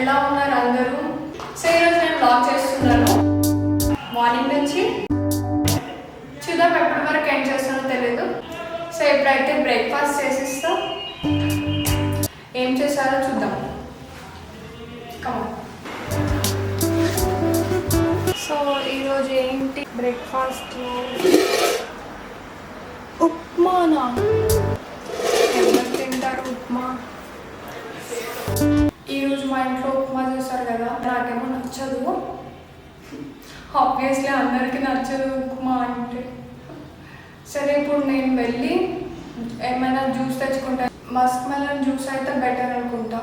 ఎలా ఉన్నారు అందరూ? సో ఈరోజు నేను బ్లాగ్ చేస్తున్నాను మార్నింగ్ నుంచి. చూద్దాం ఎప్పటి వరకు ఏం చేస్తానో తెలీదు. సో ఇప్పుడైతే బ్రేక్ఫాస్ట్ చేసిస్తా. ఏం చేశారో చూద్దాం. కమాన్. సో ఈరోజు ఏంటి బ్రేక్ఫాస్ట్లో? ఉప్మానా? ఎవరు తింటారు ఉప్మా? ఈరోజు మా ఇంట్లో ఉప్మా చేస్తారు కదా, నాకేమో నచ్చదు. ఆబ్వియస్లీ అందరికీ నచ్చదు ఉప్మా అంటే. సరే ఇప్పుడు నేను వెళ్ళి ఏమైనా జ్యూస్ తెచ్చుకుంటా. మస్క్ మెలన్ జ్యూస్ అయితే బెటర్ అనుకుంటా.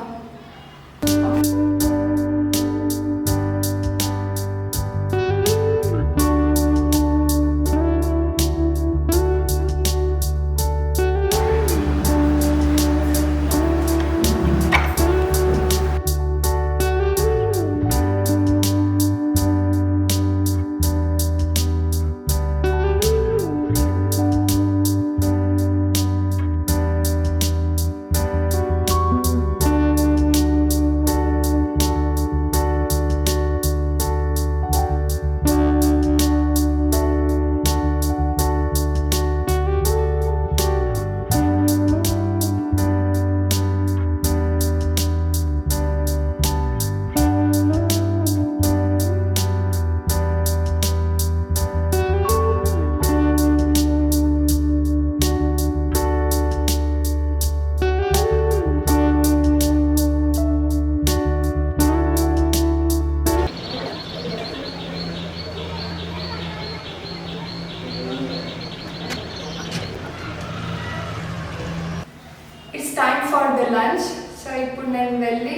It's time for the lunch. So ఇప్పుడు నేను వెళ్ళి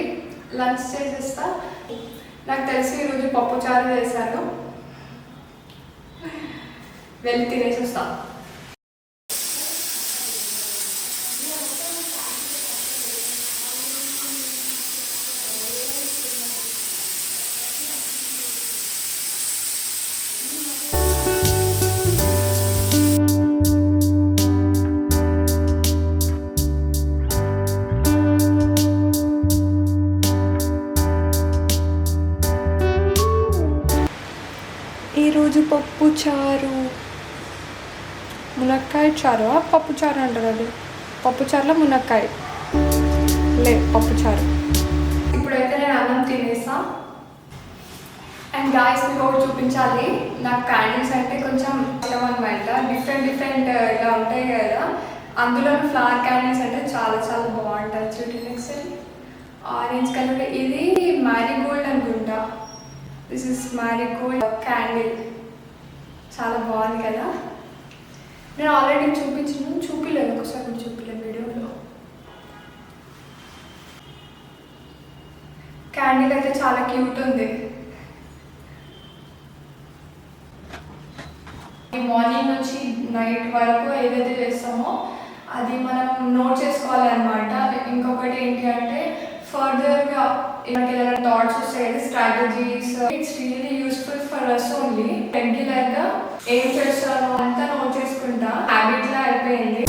లంచ్ చేసేస్తా. నాకు తెలిసి ఈరోజు పప్పుచారు చేశాను. వెళ్ళి తినేసి వస్తా. ఈరోజు పప్పు చారు, మునక్కాయ చారు. పప్పు చారు అంటారు అది. పప్పు చారులో మునక్కాయ పప్పు చారు. ఇప్పుడైతే నేను అన్నం తినేసా. అండ్ గాయస్ మీకు ఒకటి చూపించాలి. నాకు క్యాండిల్స్ అంటే కొంచెం ఇష్టం అనమాట. డిఫరెంట్ ఇలా ఉంటాయి కదా, అందులో ఫ్లవర్ క్యాండిల్స్ అంటే చాలా చాలా బాగుంటుంది. చూడండి ఒకసారి, ఆరెంజ్ కలర్. ఇది మ్యారీగోల్డ్ అనుకుంటా. This is Marie Gold candle. చాలా బాగుంది కదా. నేను ఆల్రెడీ చూపిలేదు ఒకసారి కూడా చూపిలేదు వీడియోలో. క్యాండిల్ అయితే చాలా క్యూట్ ఉంది. మార్నింగ్ నుంచి నైట్ వరకు ఏదైతే చేస్తామో అది మనం నోట్ చేసుకోవాలన్నమాట. ఇంకొకటి ఏంటి అంటే ఫర్దర్గా మనకి ఏదైనా థాట్స్ వస్తాయి కదా, strategies. It's really useful for us only. రెగ్యులర్గా ఏం చేస్తానో అంతా నోట్ చేసుకుంటా. హ్యాబిట్లా అయిపోయింది.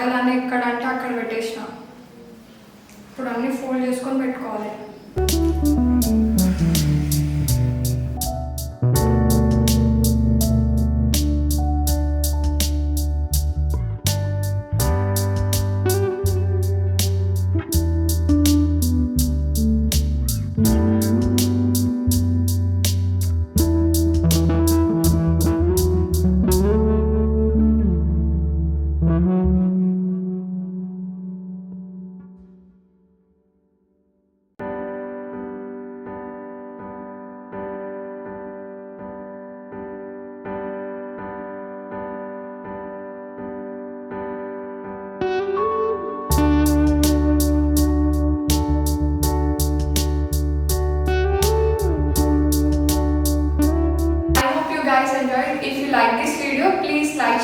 బట్టలన్నీ ఎక్కడ అంటే అక్కడ పెట్టేసిన. ఇప్పుడు అన్నీ ఫోల్డ్ చేసుకొని పెట్టుకోవాలి. Guys enjoyed. If you like this video, please like,